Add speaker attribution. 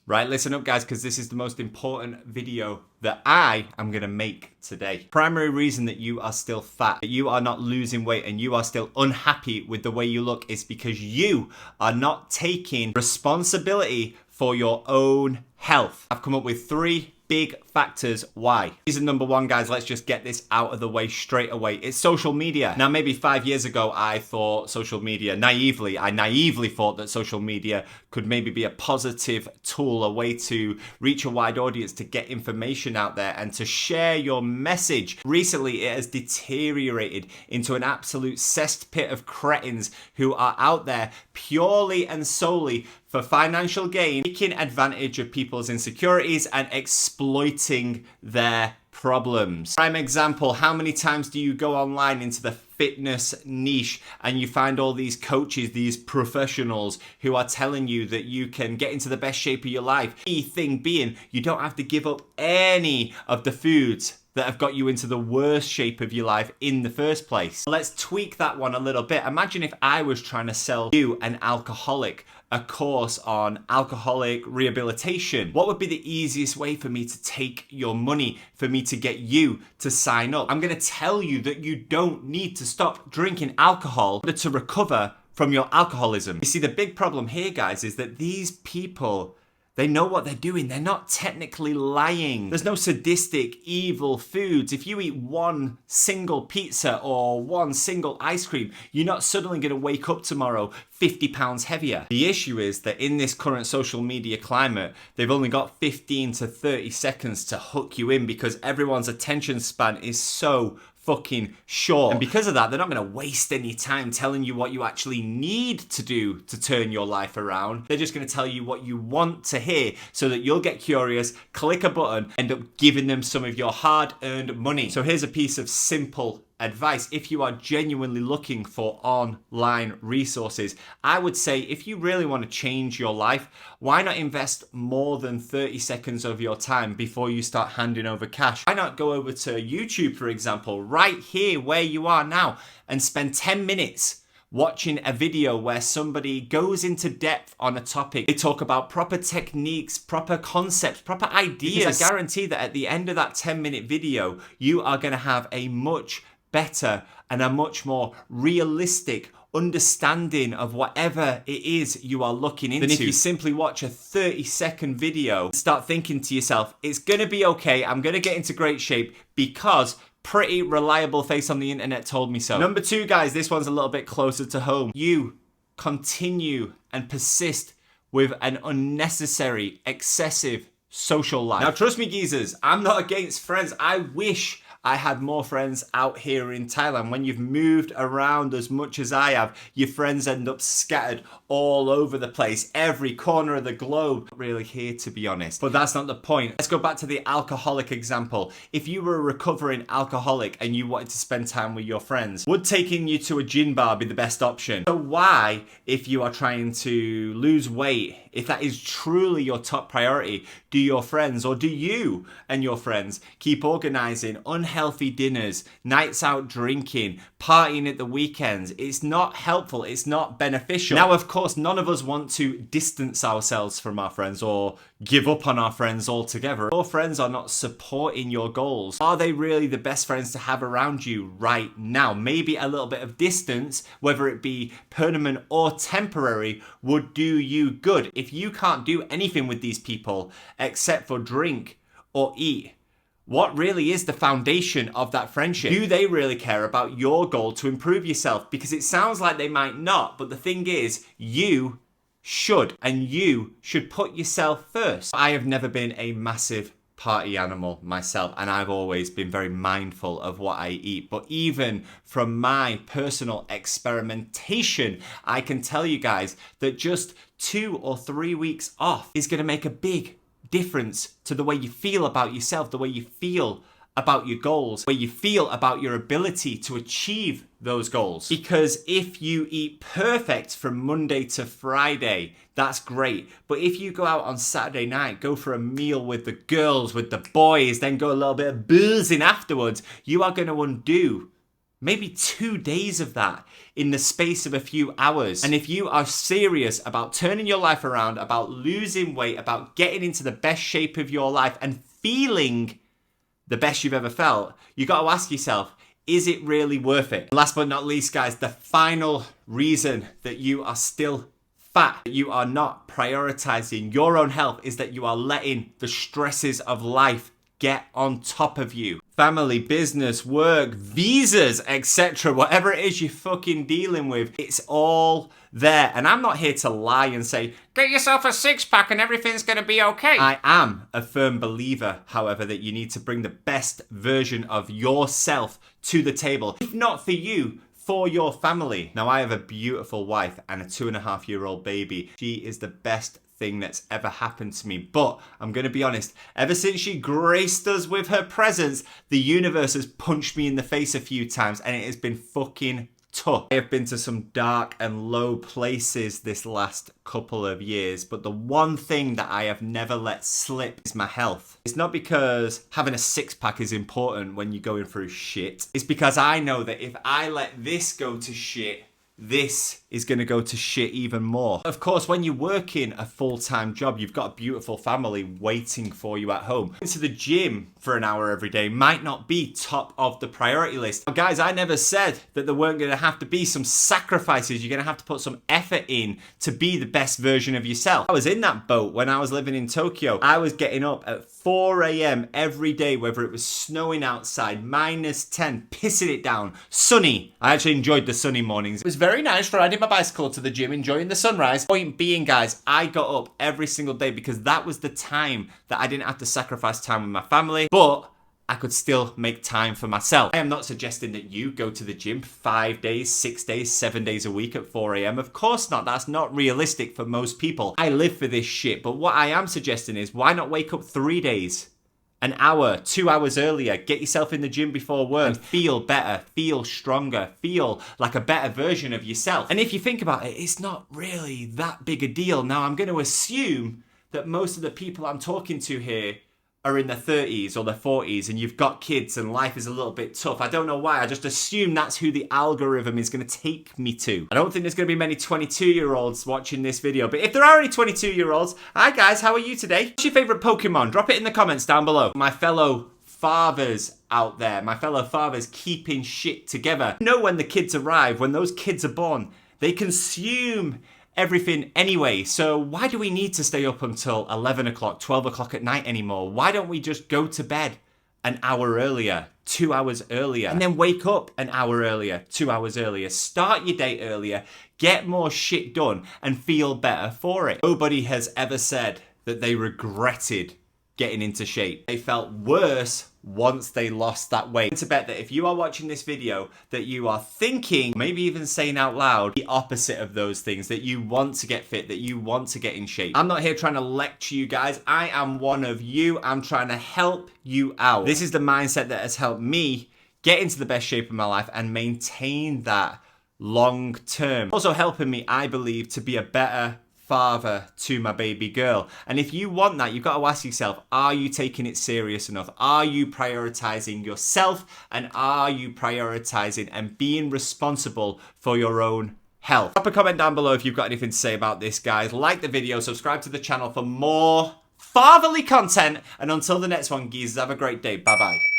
Speaker 1: Right, listen up guys, because this is the most important video that I am going to make today. Primary reason that you are still fat, that you are not losing weight and you are still unhappy with the way you look is because you are not taking responsibility for your own health. I've come up with 3 big factors why. Reason number 1, guys, let's just get this out of the way straight away. It's social media. Now, maybe 5 years ago, I thought social media, I naively thought that social media could maybe be a positive tool, a way to reach a wide audience, to get information out there and to share your message. Recently, it has deteriorated into an absolute cesspit of cretins who are out there purely and solely for financial gain, taking advantage of people's insecurities and exploiting their problems. Prime example, how many times do you go online into the fitness niche and you find all these coaches, these professionals who are telling you that you can get into the best shape of your life? Key thing being, you don't have to give up any of the foods that have got you into the worst shape of your life in the first place. Let's tweak that one a little bit. Imagine if I was trying to sell you, an alcoholic, a course on alcoholic rehabilitation. What would be the easiest way for me to take your money, for me to get you to sign up? I'm gonna tell you that you don't need to stop drinking alcohol in order to recover from your alcoholism. You see, the big problem here, guys, is that these people, they know what they're doing. They're not technically lying. There's no sadistic, evil foods. If you eat one single pizza or one single ice cream, you're not suddenly going to wake up tomorrow 50 pounds heavier. The issue is that in this current social media climate, they've only got 15 to 30 seconds to hook you in because everyone's attention span is so fucking short. And because of that, they're not going to waste any time telling you what you actually need to do to turn your life around. They're just going to tell you what you want to hear so that you'll get curious, click a button, end up giving them some of your hard-earned money. So here's a piece of simple advice. If you are genuinely looking for online resources, I would say if you really want to change your life, why not invest more than 30 seconds of your time before you start handing over cash? Why not go over to YouTube, for example, right here where you are now, and spend 10 minutes watching a video where somebody goes into depth on a topic. They talk about proper techniques, proper concepts, proper ideas. Because I guarantee that at the end of that 10-minute video, you are going to have a much better and a much more realistic understanding of whatever it is you are looking into than if you simply watch a 30-second video and start thinking to yourself, it's going to be okay, I'm going to get into great shape because pretty reliable face on the internet told me so. Number 2, guys, this one's a little bit closer to home. You continue and persist with an unnecessary, excessive social life. Now, trust me, geezers, I'm not against friends. I wish I had more friends out here in Thailand. When you've moved around as much as I have, your friends end up scattered all over the place, every corner of the globe. Not really here, to be honest. But that's not the point. Let's go back to the alcoholic example. If you were a recovering alcoholic and you wanted to spend time with your friends, would taking you to a gin bar be the best option? So why, if you are trying to lose weight, if that is truly your top priority, do your friends, or do you and your friends keep organizing unhealthy dinners, nights out drinking, partying at the weekends? It's not helpful. It's not beneficial. Now, of course, none of us want to distance ourselves from our friends or give up on our friends altogether. Your friends are not supporting your goals. Are they really the best friends to have around you right now? Maybe a little bit of distance, whether it be permanent or temporary, would do you good. If you can't do anything with these people except for drink or eat, what really is the foundation of that friendship? Do they really care about your goal to improve yourself? Because it sounds like they might not, but the thing is, you should, and you should put yourself first. I have never been a massive party animal myself, and I've always been very mindful of what I eat. But even from my personal experimentation, I can tell you guys that just 2 or 3 weeks off is going to make a big difference to the way you feel about yourself, the way you feel about your goals, the way you feel about your ability to achieve those goals. Because if you eat perfect from Monday to Friday, that's great. But if you go out on Saturday night, go for a meal with the girls, with the boys, then go a little bit of boozing afterwards, you are going to undo maybe 2 days of that in the space of a few hours. And if you are serious about turning your life around, about losing weight, about getting into the best shape of your life and feeling the best you've ever felt, you got to ask yourself, is it really worth it? And last but not least, guys, the final reason that you are still fat, that you are not prioritizing your own health, is that you are letting the stresses of life get on top of you. Family, business, work, visas, etc. Whatever it is you're fucking dealing with, it's all there. And I'm not here to lie and say, get yourself a six-pack and everything's going to be okay. I am a firm believer, however, that you need to bring the best version of yourself to the table. If not for you, for your family. Now, I have a beautiful wife and a 2.5-year-old baby. She is the best thing that's ever happened to me. But I'm going to be honest, ever since she graced us with her presence, the universe has punched me in the face a few times and it has been fucking tough. I have been to some dark and low places this last couple of years, but the one thing that I have never let slip is my health. It's not because having a six-pack is important when you're going through shit. It's because I know that if I let this go to shit, this is going to go to shit even more. Of course, when you're working a full-time job, you've got a beautiful family waiting for you at home. Going to the gym for an hour every day might not be top of the priority list. Now, guys, I never said that there weren't going to have to be some sacrifices. You're going to have to put some effort in to be the best version of yourself. I was in that boat when I was living in Tokyo. I was getting up at 4 a.m. every day, whether it was snowing outside, -10, pissing it down, sunny. I actually enjoyed the sunny mornings. It was very nice riding my bicycle to the gym, enjoying the sunrise. Point being, guys, I got up every single day because that was the time that I didn't have to sacrifice time with my family, but I could still make time for myself. I am not suggesting that you go to the gym 5 days, 6 days, 7 days a week at 4 a.m. Of course not. That's not realistic for most people. I live for this shit. But what I am suggesting is, why not wake up 3 days, an hour, 2 hours earlier, get yourself in the gym before work, and feel better, feel stronger, feel like a better version of yourself. And if you think about it, it's not really that big a deal. Now, I'm going to assume that most of the people I'm talking to here are in their 30s or their 40s and you've got kids and life is a little bit tough. I don't know why. I just assume that's who the algorithm is going to take me to. I don't think there's going to be many 22-year-olds watching this video, but if there are any 22-year-olds, hi guys, how are you today? What's your favorite Pokemon? Drop it in the comments down below. My fellow fathers out there, my fellow fathers keeping shit together. You know, when the kids arrive, when those kids are born, they consume everything anyway. So why do we need to stay up until 11 o'clock, 12 o'clock at night anymore? Why don't we just go to bed an hour earlier, 2 hours earlier, and then wake up an hour earlier, 2 hours earlier, start your day earlier, get more shit done and feel better for it? Nobody has ever said that they regretted getting into shape. They felt worse once they lost that weight. To bet that if you are watching this video, that you are thinking, maybe even saying out loud, the opposite of those things, that you want to get fit, that you want to get in shape. I'm not here trying to lecture you guys. I am one of you. I'm trying to help you out. This is the mindset that has helped me get into the best shape of my life and maintain that long term. Also helping me, I believe, to be a better father to my baby girl. And if you want that, you've got to ask yourself, are you taking it serious enough? Are you prioritizing yourself? And are you prioritizing and being responsible for your own health? Drop a comment down below if you've got anything to say about this, guys. Like the video, subscribe to the channel for more fatherly content. And until the next one, geezers, have a great day. Bye-bye.